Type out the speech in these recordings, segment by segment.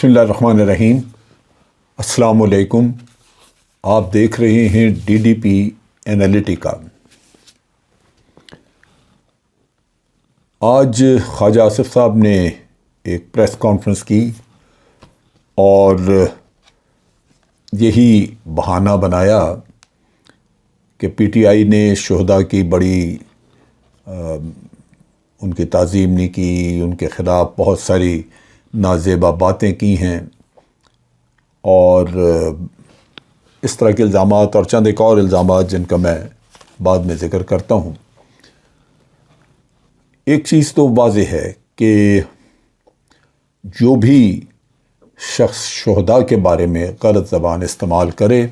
بسم اللہ الرحمن الرحیم۔ السلام علیکم۔ آپ دیکھ رہے ہیں ڈی ڈی پی اینالیٹیکا۔ آج خواجہ آصف صاحب نے ایک پریس کانفرنس کی اور یہی بہانہ بنایا کہ پی ٹی آئی نے شہداء کی بڑی ان کی تعظیم نہیں کی، ان کے خلاف بہت ساری نازیبا باتیں کی ہیں، اور اس طرح کے الزامات اور چند ایک اور الزامات جن کا میں بعد میں ذکر کرتا ہوں۔ ایک چیز تو واضح ہے کہ جو بھی شخص شہداء کے بارے میں غلط زبان استعمال کرے،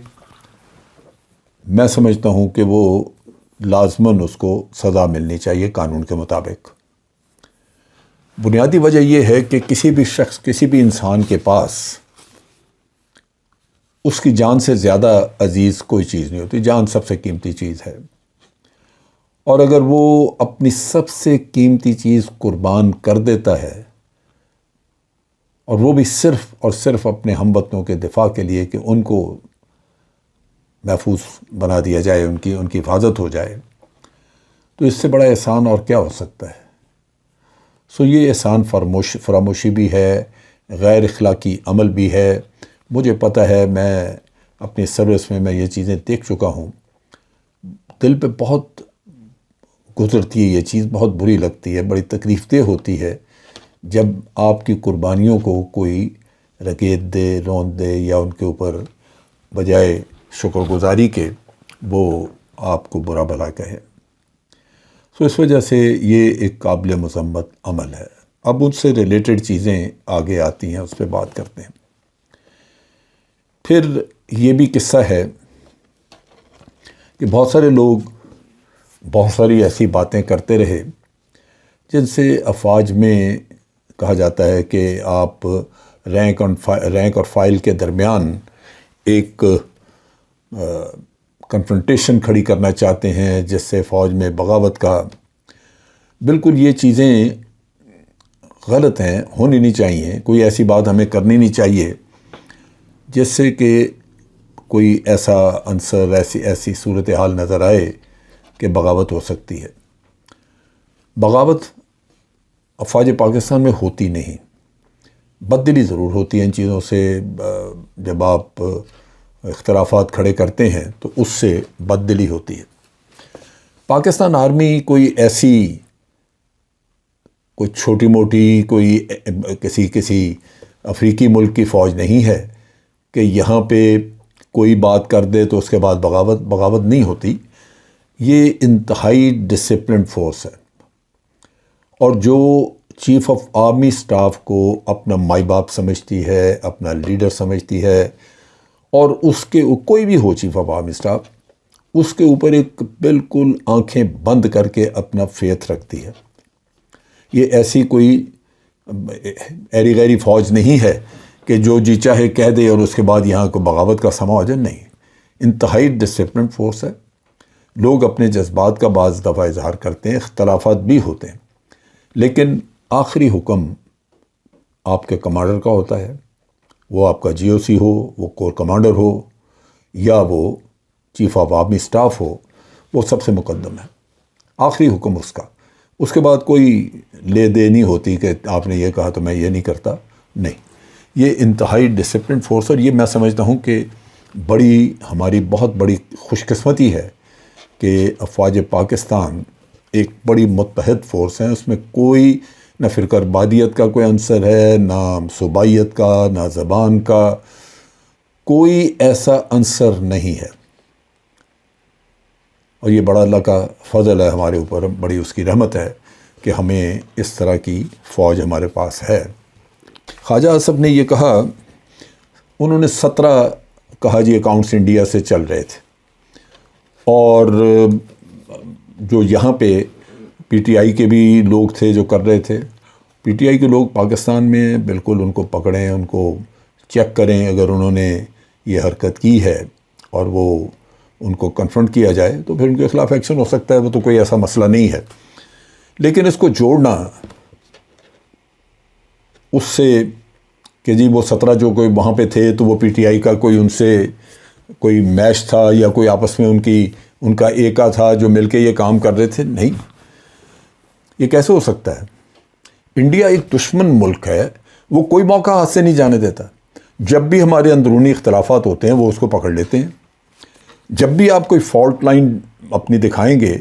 میں سمجھتا ہوں کہ وہ لازماً اس کو سزا ملنی چاہیے قانون کے مطابق۔ بنیادی وجہ یہ ہے کہ کسی بھی شخص، کسی بھی انسان کے پاس اس کی جان سے زیادہ عزیز کوئی چیز نہیں ہوتی۔ جان سب سے قیمتی چیز ہے، اور اگر وہ اپنی سب سے قیمتی چیز قربان کر دیتا ہے، اور وہ بھی صرف اور صرف اپنے ہم وطنوں کے دفاع کے لیے کہ ان کو محفوظ بنا دیا جائے، ان کی حفاظت ہو جائے، تو اس سے بڑا احسان اور کیا ہو سکتا ہے؟ یہ احسان فراموشی بھی ہے، غیر اخلاقی عمل بھی ہے۔ مجھے پتہ ہے، میں اپنی سروس میں یہ چیزیں دیکھ چکا ہوں۔ دل پہ بہت گزرتی ہے یہ چیز، بہت بری لگتی ہے، بڑی تکلیف دہ ہوتی ہے جب آپ کی قربانیوں کو کوئی رکیت دے، روند دے، یا ان کے اوپر بجائے شکر گزاری کے وہ آپ کو برا بھلا کہے۔ اس وجہ سے یہ ایک قابل مذمت عمل ہے۔ اب ان سے ریلیٹڈ چیزیں آگے آتی ہیں، اس پہ بات کرتے ہیں۔ پھر یہ بھی قصہ ہے کہ بہت سارے لوگ بہت ساری ایسی باتیں کرتے رہے جن سے افواج میں کہا جاتا ہے کہ آپ رینک اور فائل کے درمیان ایک کنفرنٹیشن کھڑی کرنا چاہتے ہیں، جس سے فوج میں بغاوت کا۔ بالکل یہ چیزیں غلط ہیں، ہونی نہیں چاہیے۔ کوئی ایسی بات ہمیں کرنی نہیں چاہیے جس سے کہ کوئی ایسا عنصر، ایسی صورتحال نظر آئے کہ بغاوت ہو سکتی ہے۔ بغاوت افواج پاکستان میں ہوتی نہیں، بددلی ضرور ہوتی ہے ان چیزوں سے۔ جب آپ اختلافات کھڑے کرتے ہیں تو اس سے بددلی ہوتی ہے۔ پاکستان آرمی کوئی ایسی کوئی چھوٹی موٹی کسی افریقی ملک کی فوج نہیں ہے کہ یہاں پہ کوئی بات کر دے تو اس کے بعد بغاوت نہیں ہوتی۔ یہ انتہائی ڈسپلنڈ فورس ہے، اور جو چیف آف آرمی سٹاف کو اپنا مائی باپ سمجھتی ہے، اپنا لیڈر سمجھتی ہے، اور اس کے کوئی بھی ہو چیف آف آرمی سٹاف، اس کے اوپر ایک بالکل آنکھیں بند کر کے اپنا فیتھ رکھتی ہے۔ یہ ایسی کوئی ایری غیری فوج نہیں ہے کہ جو جی چاہے کہہ دے اور اس کے بعد یہاں کو بغاوت کا سما ہو جائے۔ نہیں، انتہائی ڈسپلن فورس ہے۔ لوگ اپنے جذبات کا بعض دفعہ اظہار کرتے ہیں، اختلافات بھی ہوتے ہیں، لیکن آخری حکم آپ کے کمانڈر کا ہوتا ہے۔ وہ آپ کا جی او سی ہو، وہ کور کمانڈر ہو، یا وہ چیف آف آرمی سٹاف ہو، وہ سب سے مقدم ہے۔ آخری حکم اس کا۔ اس کے بعد کوئی لے دے نہیں ہوتی کہ آپ نے یہ کہا تو میں یہ نہیں کرتا۔ نہیں، یہ انتہائی ڈسپلن فورس، اور یہ میں سمجھتا ہوں کہ ہماری بہت بڑی خوش قسمتی ہے کہ افواج پاکستان ایک بڑی متحد فورس ہے۔ اس میں کوئی نہ فرقہ کا کوئی عنصر ہے، نہ صوبائیت کا، نہ زبان کا، کوئی ایسا عنصر نہیں ہے۔ اور یہ بڑا اللہ کا فضل ہے ہمارے اوپر، بڑی اس کی رحمت ہے کہ ہمیں اس طرح کی فوج ہمارے پاس ہے۔ خواجہ آصف نے یہ کہا، انہوں نے 17 کہا جی اکاؤنٹس انڈیا سے چل رہے تھے، اور جو یہاں پہ پی ٹی آئی کے بھی لوگ تھے جو کر رہے تھے۔ پی ٹی آئی کے لوگ پاکستان میں بالکل ان کو پکڑیں، ان کو چیک کریں، اگر انہوں نے یہ حرکت کی ہے اور وہ ان کو کنفرنٹ کیا جائے تو پھر ان کے خلاف ایکشن ہو سکتا ہے، وہ تو کوئی ایسا مسئلہ نہیں ہے۔ لیکن اس کو جوڑنا، اس سے کہ جی وہ 17 جو کوئی وہاں پہ تھے تو وہ پی ٹی آئی کا کوئی ان سے کوئی میچ تھا یا کوئی آپس میں ان کا ایکا تھا جو مل کے یہ کام کر رہے تھے. نہیں، یہ کیسے ہو سکتا ہے؟ انڈیا ایک دشمن ملک ہے، وہ کوئی موقع ہاتھ سے نہیں جانے دیتا. جب بھی ہمارے اندرونی اختلافات ہوتے ہیں وہ اس کو پکڑ لیتے ہیں. جب بھی آپ کوئی فالٹ لائن اپنی دکھائیں گے،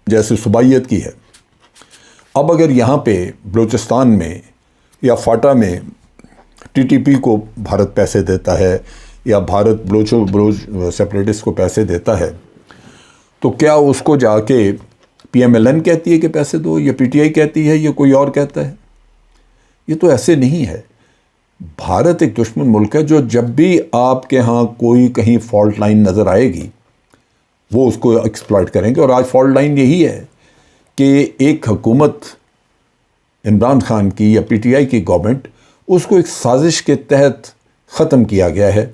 جیسے صوبائیت کی ہے، اب اگر یہاں پہ بلوچستان میں یا فاٹا میں ٹی ٹی پی کو بھارت پیسے دیتا ہے یا بھارت بلوچ سیپریٹسٹ کو پیسے دیتا ہے، تو کیا اس کو جا کے پی ایم ایل این کہتی ہے کہ پیسے دو، یا پی ٹی آئی کہتی ہے، یا کوئی اور کہتا ہے؟ یہ تو ایسے نہیں ہے. بھارت ایک دشمن ملک ہے جو جب بھی آپ کے ہاں کوئی کہیں فالٹ لائن نظر آئے گی وہ اس کو ایکسپلائٹ کریں گے. اور آج فالٹ لائن یہی ہے کہ ایک حکومت عمران خان کی یا پی ٹی آئی کی گورنمنٹ، اس کو ایک سازش کے تحت ختم کیا گیا ہے،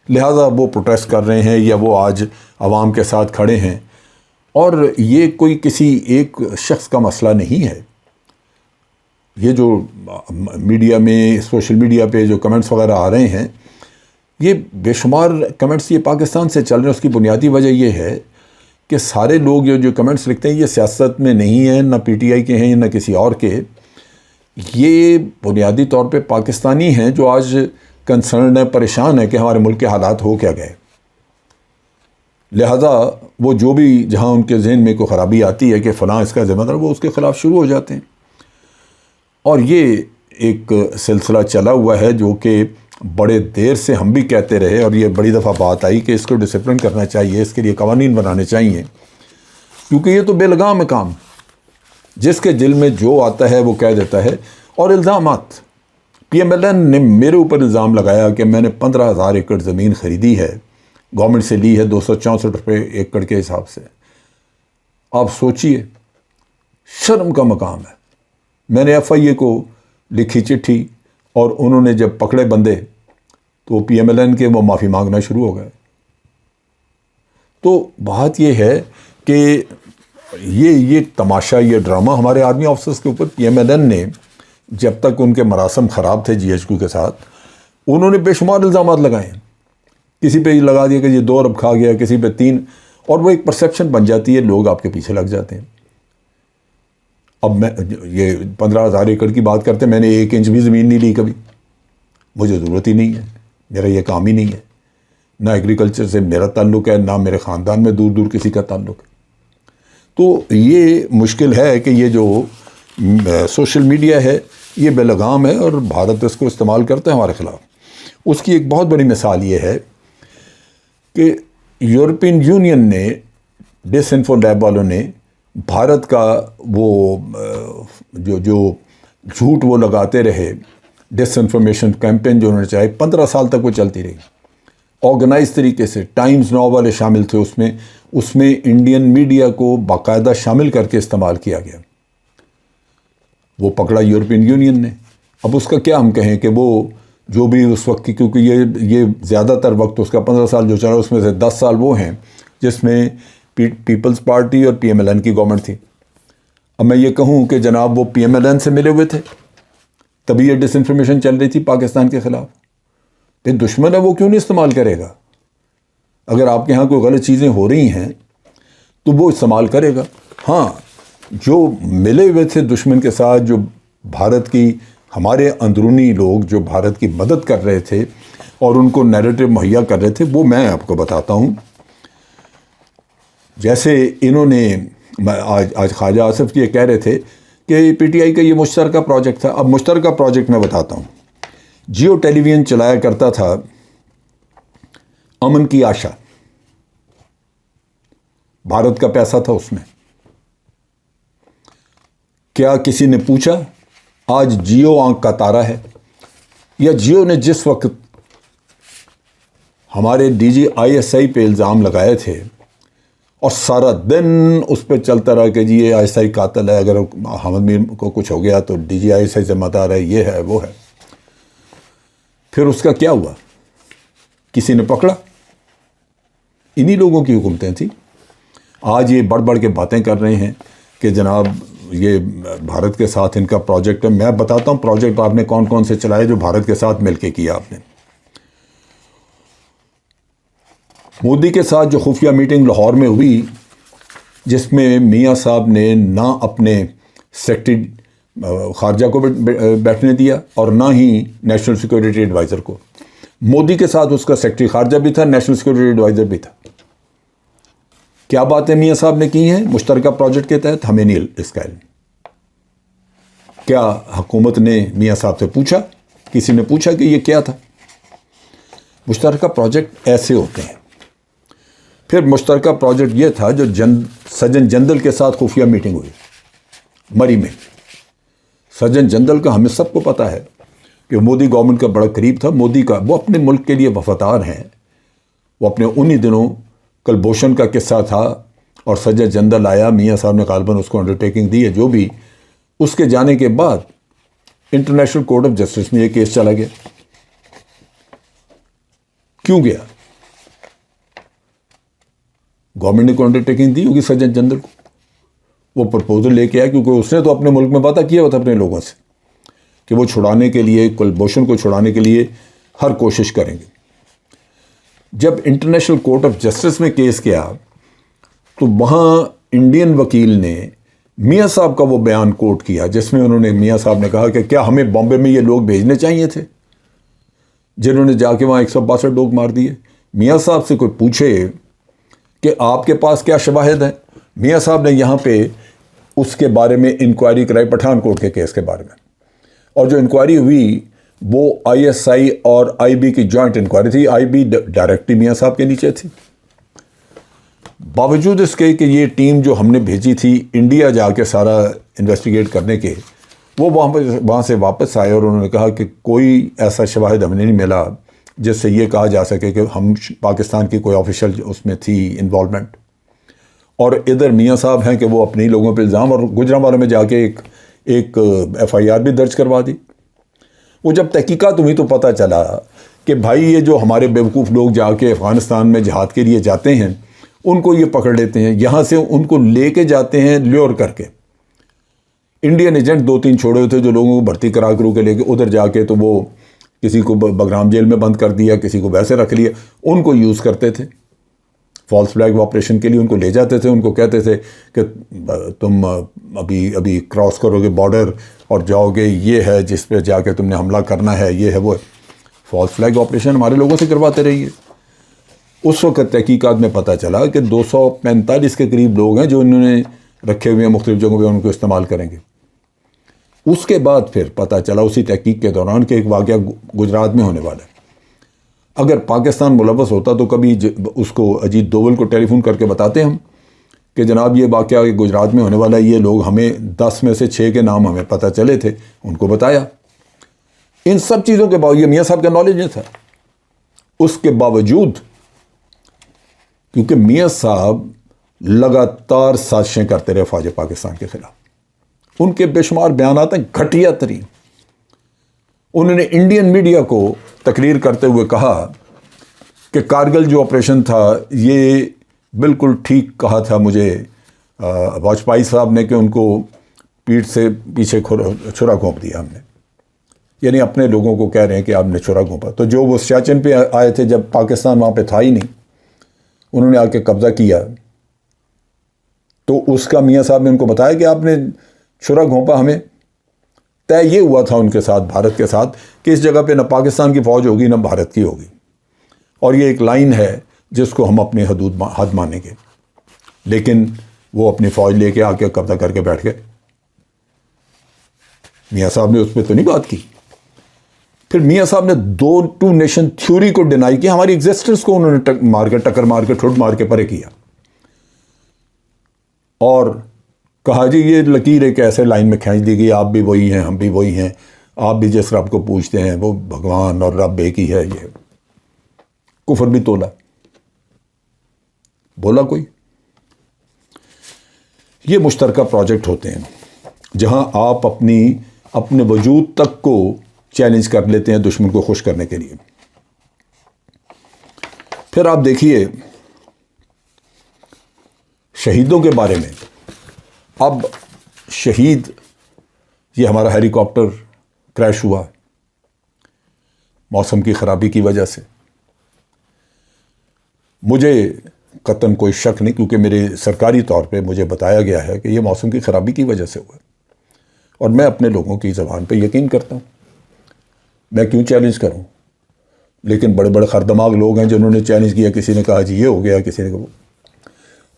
لہٰذا وہ پروٹیسٹ کر رہے ہیں یا وہ آج عوام کے ساتھ کھڑے ہیں. اور یہ کوئی کسی ایک شخص کا مسئلہ نہیں ہے. یہ جو میڈیا میں، سوشل میڈیا پہ جو کمنٹس وغیرہ آ رہے ہیں، یہ بے شمار کمنٹس یہ پاکستان سے چل رہے ہیں. اس کی بنیادی وجہ یہ ہے کہ سارے لوگ جو کمنٹس لکھتے ہیں یہ سیاست میں نہیں ہیں، نہ پی ٹی آئی کے ہیں نہ کسی اور کے. یہ بنیادی طور پہ پاکستانی ہیں جو آج کنسرن ہے، پریشان ہے کہ ہمارے ملک کے حالات ہو کیا گئے. لہذا وہ جو بھی جہاں ان کے ذہن میں کوئی خرابی آتی ہے کہ فلاں اس کا ذمہ دار، وہ اس کے خلاف شروع ہو جاتے ہیں. اور یہ ایک سلسلہ چلا ہوا ہے جو کہ بڑے دیر سے ہم بھی کہتے رہے، اور یہ بڑی دفعہ بات آئی کہ اس کو ڈسپلن کرنا چاہیے، اس کے لیے قوانین بنانے چاہیے، کیونکہ یہ تو بے لگام ہے کام. جس کے دل میں جو آتا ہے وہ کہہ دیتا ہے. اور الزامات، پی ایم ایل این نے میرے اوپر الزام لگایا کہ میں نے 15,000 ایکڑ زمین خریدی ہے، گورنمنٹ سے لی ہے 264 روپے ایکڑ کے حساب سے. آپ سوچئے، شرم کا مقام ہے. میں نے ایف آئی اے کو لکھی چٹھی، اور انہوں نے جب پکڑے بندے تو پی ایم ایل این کے وہ معافی مانگنا شروع ہو گئے. تو بات یہ ہے کہ یہ تماشا، یہ ڈرامہ ہمارے آرمی آفیسرز کے اوپر پی ایم ایل این نے، جب تک ان کے مراسم خراب تھے جی ایچ کیو کے ساتھ، انہوں نے بے شمار الزامات لگائے ہیں. کسی پہ یہ لگا دیا کہ یہ 2 ارب کھا گیا، کسی پہ 3، اور وہ ایک پرسیپشن بن جاتی ہے، لوگ آپ کے پیچھے لگ جاتے ہیں. اب میں یہ 15,000 ایکڑ کی بات کرتے، میں نے 1 انچ بھی زمین نہیں لی کبھی، مجھے ضرورت ہی نہیں ہے، میرا یہ کام ہی نہیں ہے. نہ ایگریکلچر سے میرا تعلق ہے، نہ میرے خاندان میں دور دور کسی کا تعلق ہے. تو یہ مشکل ہے کہ یہ جو سوشل میڈیا ہے یہ بے لگام ہے، اور بھارت اس کو استعمال کرتا ہے ہمارے خلاف. اس کی ایک بہت بڑی مثال یہ ہے کہ یورپین یونین نے، ڈس انفو لیب والوں نے بھارت کا وہ جو جھوٹ وہ لگاتے رہے، ڈس انفارمیشن کیمپین جو انہوں نے چاہے، 15 سال تک وہ چلتی رہی آرگنائز طریقے سے. ٹائمز ناؤ والے شامل تھے اس میں انڈین میڈیا کو باقاعدہ شامل کر کے استعمال کیا گیا. وہ پکڑا یورپین یونین نے. اب اس کا کیا ہم کہیں کہ وہ جو بھی اس وقت کی، کیونکہ یہ زیادہ تر وقت اس کا 15 سال جو چلا، اس میں سے 10 سال وہ ہیں جس میں پیپلز پارٹی اور پی ایم ایل این کی گورنمنٹ تھی. اب میں یہ کہوں کہ جناب وہ پی ایم ایل این سے ملے ہوئے تھے، تبھی یہ ڈس انفارمیشن چل رہی تھی پاکستان کے خلاف. پھر دشمن ہے، وہ کیوں نہیں استعمال کرے گا؟ اگر آپ کے ہاں کوئی غلط چیزیں ہو رہی ہیں تو وہ استعمال کرے گا. ہاں، جو ملے ہوئے تھے دشمن کے ساتھ، جو بھارت کی، ہمارے اندرونی لوگ جو بھارت کی مدد کر رہے تھے اور ان کو نیریٹو مہیا کر رہے تھے، وہ میں آپ کو بتاتا ہوں. جیسے انہوں نے آج خواجہ آصف یہ کہہ رہے تھے کہ پی ٹی آئی کا یہ مشترکہ پروجیکٹ تھا. اب مشترکہ پروجیکٹ میں بتاتا ہوں. جیو ٹیلی ویژن چلایا کرتا تھا امن کی آشا، بھارت کا پیسہ تھا اس میں. کیا کسی نے پوچھا آج جیو آنکھ کا تارا ہے؟ یا جیو نے جس وقت ہمارے D G I S I پہ الزام لگائے تھے اور سارا دن اس پہ چلتا رہا کہ جی یہ آئی ایس آئی قاتل ہے، اگر حامد میر کو کچھ ہو گیا تو D G I S I ذمہ دار ہے، یہ ہے وہ ہے. پھر اس کا کیا ہوا؟ کسی نے پکڑا؟ انہی لوگوں کی حکومتیں تھیں. آج یہ بڑھ بڑھ کے باتیں کر رہے ہیں کہ جناب یہ بھارت کے ساتھ ان کا پروجیکٹ ہے. میں بتاتا ہوں پروجیکٹ آپ نے کون کون سے چلائے جو بھارت کے ساتھ مل کے کیا آپ نے. مودی کے ساتھ جو خفیہ میٹنگ لاہور میں ہوئی جس میں میاں صاحب نے نہ اپنے سیکرٹری خارجہ کو بیٹھنے دیا اور نہ ہی نیشنل سیکورٹی ایڈوائزر کو. مودی کے ساتھ اس کا سیکرٹری خارجہ بھی تھا, نیشنل سیکورٹی ایڈوائزر بھی تھا. کیا باتیں میاں صاحب نے کی ہیں مشترکہ پروجیکٹ کے تحت ہمیں نہیں اس کا علم. کیا حکومت نے میاں صاحب سے پوچھا, کسی نے پوچھا کہ یہ کیا تھا؟ مشترکہ پروجیکٹ ایسے ہوتے ہیں. پھر مشترکہ پروجیکٹ یہ تھا جو سجن جندل کے ساتھ خفیہ میٹنگ ہوئی مری میں. سجن جندل کا ہمیں سب کو پتہ ہے کہ مودی گورنمنٹ کا بڑا قریب تھا. مودی کا وہ اپنے ملک کے لیے وفادار ہیں. وہ اپنے انہی دنوں کلبھوشن کا قصہ تھا اور سجن جندل آیا, میاں صاحب نے غالباً اس کو انڈرٹیکنگ دی ہے جو بھی. اس کے جانے کے بعد انٹرنیشنل کورٹ آف جسٹس میں یہ کیس چلا گیا. کیوں گیا؟ گورنمنٹ نے کو انڈرٹیکنگ دی ہوگی سجن جندل کو. وہ پرپوزل لے کے آیا کیونکہ اس نے تو اپنے ملک میں وعدہ کیا ہوا تھا اپنے لوگوں سے کہ وہ چھڑانے کے لیے, کلبھوشن کو چھڑانے کے لیے ہر کوشش کریں گے. جب انٹرنیشنل کورٹ آف جسٹس میں کیس کیا تو وہاں انڈین وکیل نے میاں صاحب کا وہ بیان کوٹ کیا جس میں انہوں نے میاں صاحب نے کہا کہ کیا ہمیں بامبے میں یہ لوگ بھیجنے چاہیے تھے جنہوں نے جا کے وہاں 162 لوگ مار دیے. میاں صاحب سے کوئی پوچھے کہ آپ کے پاس کیا شواہد ہیں, میاں صاحب نے یہاں پہ اس کے بارے میں انکوائری کرائی پٹھان کوٹ کے کیس کے بارے میں. اور جو انکوائری ہوئی وہ ISI اور IB کی جوائنٹ انکوائری تھی. IB ڈائریکٹلی میاں صاحب کے نیچے تھی. باوجود اس کے کہ یہ ٹیم جو ہم نے بھیجی تھی انڈیا جا کے سارا انویسٹیگیٹ کرنے کے, وہ وہاں سے واپس آئے اور انہوں نے کہا کہ کوئی ایسا شواہد ہمیں نہیں ملا جس سے یہ کہا جا سکے کہ ہم پاکستان کی کوئی آفیشیل اس میں تھی انوالومنٹ. اور ادھر میاں صاحب ہیں کہ وہ اپنے لوگوں پہ الزام, اور گجرانوالہ میں جا کے ایک FIR بھی درج کروا دی. وہ جب تحقیقات ہوئی تو پتہ چلا کہ بھائی یہ جو ہمارے بیوقوف لوگ جا کے افغانستان میں جہاد کے لیے جاتے ہیں ان کو یہ پکڑ لیتے ہیں, یہاں سے ان کو لے کے جاتے ہیں لیور کر کے. انڈین ایجنٹ 2-3 چھوڑے ہوئے تھے جو لوگوں کو بھرتی کرا کرو کے لے کے ادھر جا کے, تو وہ کسی کو بگرام جیل میں بند کر دیا, کسی کو ویسے رکھ لیا. ان کو یوز کرتے تھے فالس فلیگ آپریشن کے لیے, ان کو لے جاتے تھے, ان کو کہتے تھے کہ تم ابھی کراس کرو گے بارڈر اور جاؤ گے, یہ ہے جس پہ جا کے تم نے حملہ کرنا ہے, یہ ہے وہ. فالس فلیگ آپریشن ہمارے لوگوں سے کرواتے رہیے. اس وقت تحقیقات میں پتہ چلا کہ 245 کے قریب لوگ ہیں جو انہوں نے رکھے ہوئے ہیں مختلف جگہوں پہ, ان کو استعمال کریں گے. اس کے بعد پھر پتہ چلا اسی تحقیق کے دوران کہ ایک واقعہ گجرات میں ہونے والا ہے. اگر پاکستان ملوث ہوتا تو کبھی اس کو اجیت دوول کو ٹیلی فون کر کے بتاتے ہم کہ جناب یہ واقعہ گجرات میں ہونے والا ہے, یہ لوگ ہمیں 10 میں سے 6 کے نام ہمیں پتہ چلے تھے, ان کو بتایا. ان سب چیزوں کے باوجود میاں صاحب کا نالج نہیں تھا. اس کے باوجود کیونکہ میاں صاحب لگاتار سازشیں کرتے رہے فوج پاکستان کے خلاف, ان کے بے شمار بیانات ہیں گھٹیا ترین. انہوں نے انڈین میڈیا کو تقریر کرتے ہوئے کہا کہ کارگل جو آپریشن تھا یہ بالکل ٹھیک کہا تھا مجھے واجپئی صاحب نے کہ ان کو پیٹھ سے پیچھے چھرا گھونپ دیا ہم نے, یعنی اپنے لوگوں کو کہہ رہے ہیں کہ آپ نے چھرا گھونپا. تو جو وہ سیاچن پہ آئے تھے جب پاکستان وہاں پہ تھا ہی نہیں, انہوں نے آ کے قبضہ کیا, تو اس کا میاں صاحب نے ان کو بتایا کہ آپ نے چھرا گھونپا ہمیں. طے یہ ہوا تھا ان کے ساتھ, بھارت کے ساتھ, کہ اس جگہ پہ نہ پاکستان کی فوج ہوگی نہ بھارت کی ہوگی, اور یہ ایک لائن ہے جس کو ہم اپنی حد مانیں گے. لیکن وہ اپنی فوج لے کے آ کے قبضہ کر کے بیٹھ گئے. میاں صاحب نے اس پہ تو نہیں بات کی. پھر میاں صاحب نے 2 نیشن تھیوری کو ڈینائی کیا, ہماری ایگزسٹنس کو انہوں نے مار کے ٹکر مار کے ٹھوٹ مار کے پرے کیا, اور کہا جی یہ لکیر ایک ایسے لائن میں کھینچ دی گئی, آپ بھی وہی ہیں ہم بھی وہی ہیں, آپ بھی جس رب کو پوچھتے ہیں وہ بھگوان اور رب ایک ہی ہے. یہ کفر بھی تولا بولا کوئی. یہ مشترکہ پروجیکٹ ہوتے ہیں جہاں آپ اپنے وجود تک کو چیلنج کر لیتے ہیں دشمن کو خوش کرنے کے لیے. پھر آپ دیکھیے شہیدوں کے بارے میں. اب شہید، یہ ہمارا ہیلی کاپٹر کریش ہوا موسم کی خرابی کی وجہ سے. مجھے قطعاً کوئی شک نہیں، کیونکہ میرے سرکاری طور پہ مجھے بتایا گیا ہے کہ یہ موسم کی خرابی کی وجہ سے ہوا، اور میں اپنے لوگوں کی زبان پہ یقین کرتا ہوں. میں کیوں چیلنج کروں؟ لیکن بڑے بڑے خردماغ لوگ ہیں جنہوں نے چیلنج کیا، کسی نے کہا جی یہ ہو گیا، کسی نے کہا.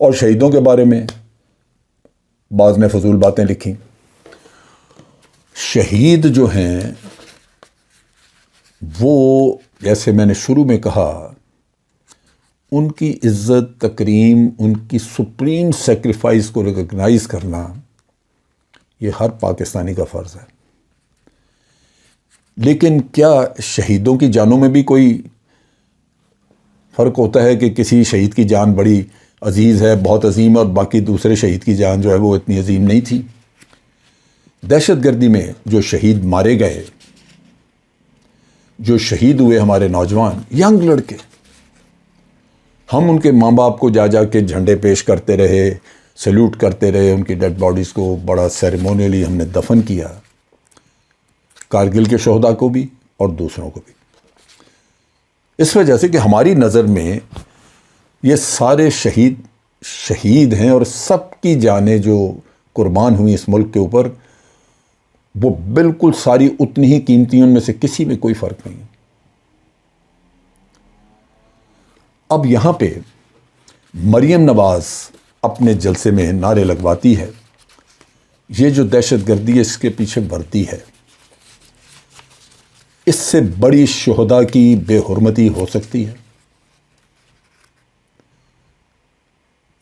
اور شہیدوں کے بارے میں بعض نے فضول باتیں لکھی. شہید جو ہیں وہ، جیسے میں نے شروع میں کہا، ان کی عزت تکریم، ان کی سپریم سیکریفائس کو ریکگنائز کرنا یہ ہر پاکستانی کا فرض ہے. لیکن کیا شہیدوں کی جانوں میں بھی کوئی فرق ہوتا ہے کہ کسی شہید کی جان بڑی عزیز ہے، بہت عظیم، اور باقی دوسرے شہید کی جان جو ہے وہ اتنی عظیم نہیں تھی؟ دہشت گردی میں جو شہید مارے گئے، جو شہید ہوئے ہمارے نوجوان ینگ لڑکے، ہم ان کے ماں باپ کو جا کے جھنڈے پیش کرتے رہے، سیلوٹ کرتے رہے، ان کی ڈیڈ باڈیز کو بڑا سیریمونیلی ہم نے دفن کیا، کارگل کے شہداء کو بھی اور دوسروں کو بھی. اس وجہ سے کہ ہماری نظر میں یہ سارے شہید ہیں، اور سب کی جانیں جو قربان ہوئی اس ملک کے اوپر، وہ بالکل ساری اتنی ہی قیمتی، ان میں سے کسی میں کوئی فرق نہیں ہے. اب یہاں پہ مریم نواز اپنے جلسے میں نعرے لگواتی ہے، یہ جو دہشت گردی ہے اس کے پیچھے ورتی ہے. اس سے بڑی شہداء کی بے حرمتی ہو سکتی ہے؟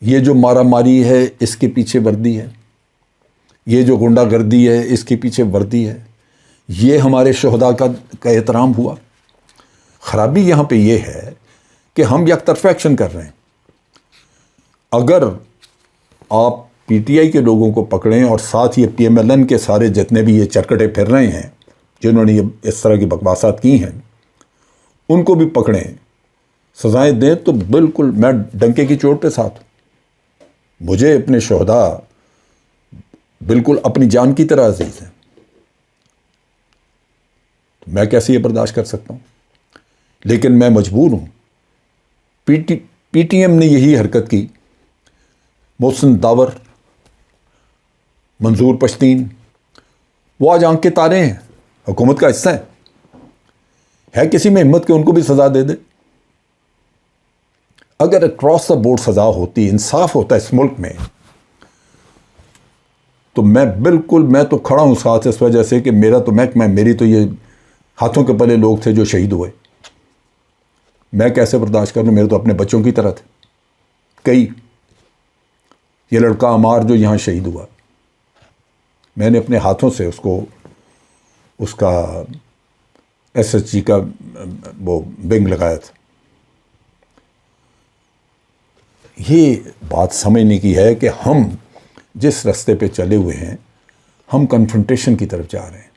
یہ جو مارا ماری ہے اس کے پیچھے وردی ہے، یہ جو غنڈہ گردی ہے اس کے پیچھے وردی ہے، یہ ہمارے شہداء کا احترام ہوا؟ خرابی یہاں پہ یہ ہے کہ ہم یک طرفہ ایکشن کر رہے ہیں. اگر آپ پی ٹی آئی کے لوگوں کو پکڑیں، اور ساتھ یہ پی ایم ایل این کے سارے جتنے بھی یہ چرکٹے پھر رہے ہیں جنہوں نے یہ اس طرح کی بکواسات کی ہیں، ان کو بھی پکڑیں، سزائیں دیں، تو بالکل میں ڈنکے کی چوٹ پہ ساتھ ہوں. مجھے اپنے شہداء بالکل اپنی جان کی طرح عزیز ہیں. میں کیسے یہ برداشت کر سکتا ہوں؟ لیکن میں مجبور ہوں. پی ٹی ایم نے یہی حرکت کی. محسن داور، منظور پشتین، وہ آج آنکھ کے تارے ہیں، حکومت کا حصہ ہے کسی میں ہمت کہ ان کو بھی سزا دے دے؟ اگر اکراس دا بورڈ سزا ہوتی، انصاف ہوتا اس ملک میں، تو میں تو کھڑا ہوں ساتھ، اس وجہ سے کہ میرا تو میری تو یہ ہاتھوں کے پلے لوگ تھے جو شہید ہوئے. میں کیسے برداشت کروں؟ میرے تو اپنے بچوں کی طرح تھے کئی. یہ لڑکا عمار جو یہاں شہید ہوا، میں نے اپنے ہاتھوں سے اس کا ایس ایس جی کا وہ بنگ لگایا تھا. یہ بات سمجھنے کی ہے کہ ہم جس راستے پہ چلے ہوئے ہیں، ہم کنفرنٹیشن کی طرف جا رہے ہیں.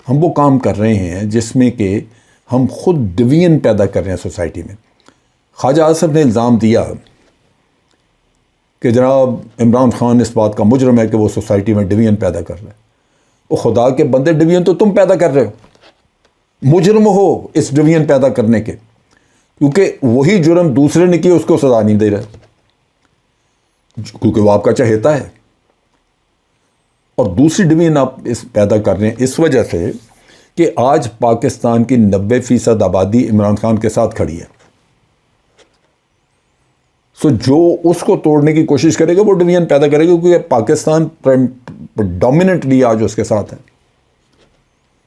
ہم وہ کام کر رہے ہیں جس میں کہ ہم خود ڈویژن پیدا کر رہے ہیں سوسائٹی میں. خواجہ آصف نے الزام دیا کہ جناب عمران خان اس بات کا مجرم ہے کہ وہ سوسائٹی میں ڈویژن پیدا کر رہے ہیں. وہ خدا کے بندے، ڈویژن تو تم پیدا کر رہے ہو، مجرم ہو اس ڈویژن پیدا کرنے کے، کیونکہ وہی جرم دوسرے نے کیا اس کو سزا نہیں دے رہے، کیونکہ وہ آپ کا چہیتا ہے. اور دوسری ڈویژن آپ پیدا کر رہے ہیں اس وجہ سے کہ آج پاکستان کی 90% آبادی عمران خان کے ساتھ کھڑی ہے. جو اس کو توڑنے کی کوشش کرے گا وہ ڈویژن پیدا کرے گا، کیونکہ پاکستان ڈومیننٹلی آج اس کے ساتھ ہے.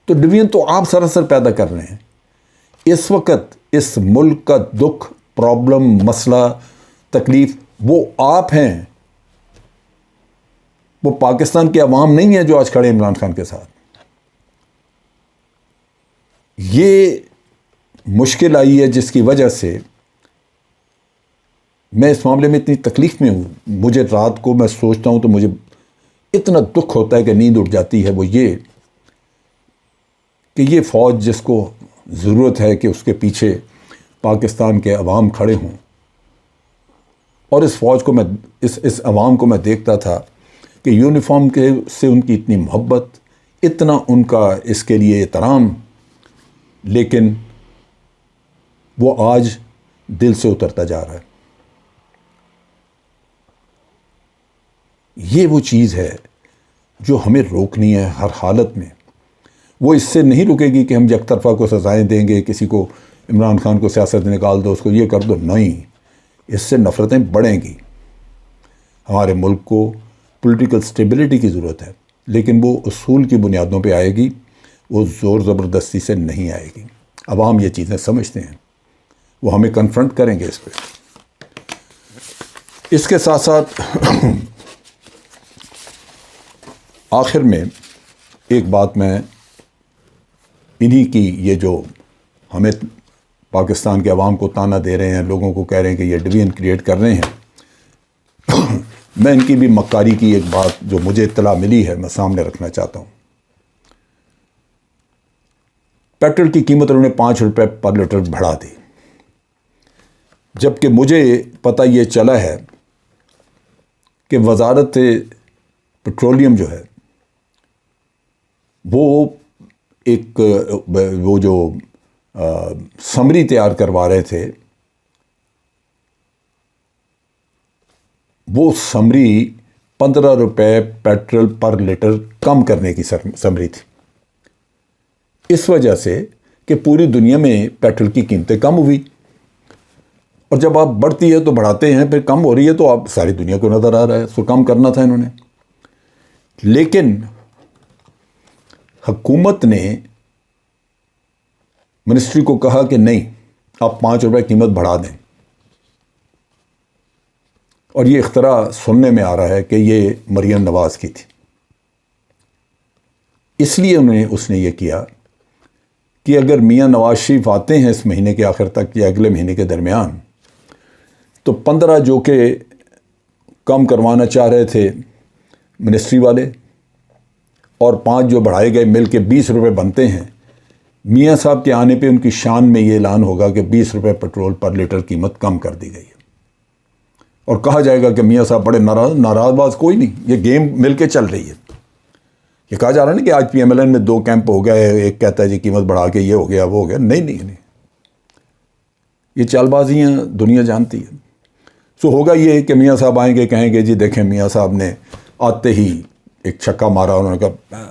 تو ڈویژن تو آپ سراسر پیدا کر رہے ہیں. اس وقت اس ملک کا دکھ، پرابلم، مسئلہ، تکلیف وہ آپ ہیں، وہ پاکستان کی عوام نہیں ہے جو آج کھڑے عمران خان کے ساتھ. یہ مشکل آئی ہے جس کی وجہ سے میں اس معاملے میں اتنی تکلیف میں ہوں. مجھے رات کو میں سوچتا ہوں تو مجھے اتنا دکھ ہوتا ہے کہ نیند اٹھ جاتی ہے. وہ یہ کہ یہ فوج جس کو ضرورت ہے کہ اس کے پیچھے پاکستان کے عوام کھڑے ہوں، اور اس فوج کو اس عوام کو میں دیکھتا تھا کہ یونیفارم کے سے ان کی اتنی محبت، اتنا ان کا اس کے لیے احترام، لیکن وہ آج دل سے اترتا جا رہا ہے۔ یہ وہ چیز ہے جو ہمیں روکنی ہے ہر حالت میں۔ وہ اس سے نہیں رکے گی کہ ہم یک طرفہ کو سزائیں دیں گے، کسی کو عمران خان کو سیاست نکال دو، اس کو یہ کر دو، نہیں، اس سے نفرتیں بڑھیں گی۔ ہمارے ملک کو پولیٹیکل سٹیبلٹی کی ضرورت ہے، لیکن وہ اصول کی بنیادوں پہ آئے گی، وہ زور زبردستی سے نہیں آئے گی۔ عوام یہ چیزیں سمجھتے ہیں، وہ ہمیں کنفرنٹ کریں گے اس پہ۔ اس کے ساتھ ساتھ آخر میں ایک بات میں انہی کی، یہ جو ہمیں پاکستان کے عوام کو تانا دے رہے ہیں، لوگوں کو کہہ رہے ہیں کہ یہ ڈویژن کریٹ کر رہے ہیں، میں ان کی بھی مکاری کی ایک بات جو مجھے اطلاع ملی ہے میں سامنے رکھنا چاہتا ہوں۔ پیٹرول کی قیمت انہوں نے 5 روپے پر لیٹر بڑھا دی، جبکہ مجھے پتہ یہ چلا ہے کہ وزارت پیٹرولیم جو ہے وہ جو سمری تیار کروا رہے تھے، وہ سمری 15 روپے پیٹرول پر لیٹر کم کرنے کی سمری تھی، اس وجہ سے کہ پوری دنیا میں پیٹرول کی قیمتیں کم ہوئی، اور جب آپ بڑھتی ہے تو بڑھاتے ہیں، پھر کم ہو رہی ہے تو آپ ساری دنیا کو نظر آ رہا ہے، اس کو کم کرنا تھا انہوں نے۔ لیکن حکومت نے منسٹری کو کہا کہ نہیں، آپ 5 روپے قیمت بڑھا دیں، اور یہ اختراع سننے میں آ رہا ہے کہ یہ مریم نواز کی تھی۔ اس لیے اس نے یہ کیا کہ اگر میاں نواز شریف آتے ہیں اس مہینے کے آخر تک یا اگلے مہینے کے درمیان، تو 15 جو کہ کم کروانا چاہ رہے تھے منسٹری والے، اور 5 جو بڑھائے گئے، مل کے 20 روپے بنتے ہیں۔ میاں صاحب کے آنے پہ ان کی شان میں یہ اعلان ہوگا کہ 20 روپے پیٹرول پر لیٹر قیمت کم کر دی گئی ہے، اور کہا جائے گا کہ میاں صاحب بڑے ناراض باز کوئی نہیں، یہ گیم مل کے چل رہی ہے۔ یہ کہا جا رہا ہے نا کہ آج پی ایم ایل این میں 2 کیمپ ہو گئے، ایک کہتا ہے جی قیمت بڑھا کے یہ ہو گیا وہ ہو گیا، نہیں، یہ چال بازیاں دنیا جانتی ہے۔ سو ہوگا یہ کہ میاں صاحب آئیں گے، کہیں گے جی دیکھیں میاں صاحب نے آتے ہی ایک چھکا مارا، انہوں نے کہا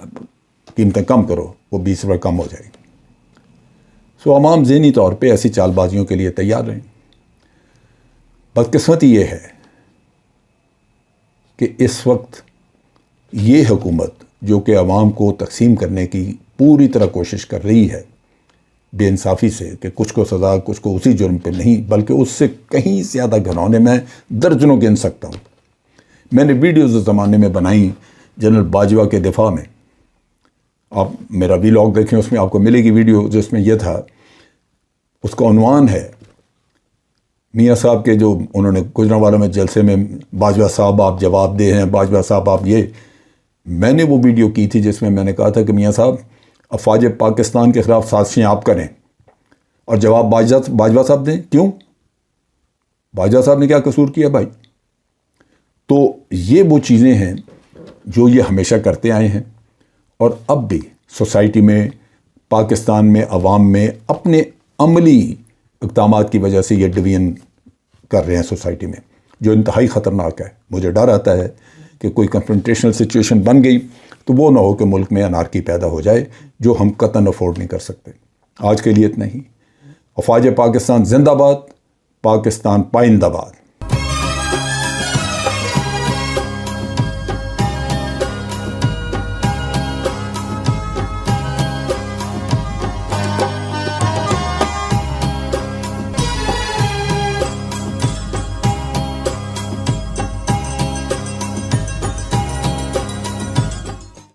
قیمتیں کم کرو، وہ 20 روپے کم ہو جائے گی۔ سو عوام ذہنی طور پہ ایسی چال بازیوں کے لیے تیار رہیں۔ بدقسمتی یہ ہے کہ اس وقت یہ حکومت جو کہ عوام کو تقسیم کرنے کی پوری طرح کوشش کر رہی ہے، بے انصافی سے، کہ کچھ کو سزا کچھ کو اسی جرم پہ نہیں، بلکہ اس سے کہیں زیادہ گھنونے میں درجنوں گن سکتا ہوں۔ میں نے ویڈیوز اس زمانے میں بنائی جنرل باجوہ کے دفاع میں، آپ میرا ویلاگ دیکھیں، اس میں آپ کو ملے گی ویڈیو جس میں یہ تھا، اس کا عنوان ہے میاں صاحب کے جو انہوں نے گجرانوالہ میں جلسے میں، باجوہ صاحب آپ جواب دہ ہیں، باجوہ صاحب آپ یہ، میں نے وہ ویڈیو کی تھی جس میں میں نے کہا تھا کہ میاں صاحب افواج پاکستان کے خلاف سازشیں آپ کریں اور جواب باجوہ صاحب دیں۔ کیوں؟ باجوہ صاحب نے کیا قصور کیا بھائی؟ تو یہ وہ چیزیں ہیں جو یہ ہمیشہ کرتے آئے ہیں، اور اب بھی سوسائٹی میں، پاکستان میں، عوام میں اپنے عملی اقدامات کی وجہ سے یہ ڈویژن کر رہے ہیں سوسائٹی میں، جو انتہائی خطرناک ہے۔ مجھے ڈر آتا ہے کہ کوئی کنفرنٹیشنل سچویشن بن گئی تو وہ نہ ہو کہ ملک میں انارکی پیدا ہو جائے، جو ہم قطعاً افورڈ نہیں کر سکتے۔ آج کے لیے اتنا ہی۔ افواج پاکستان زندہ باد، پاکستان پائندہ باد۔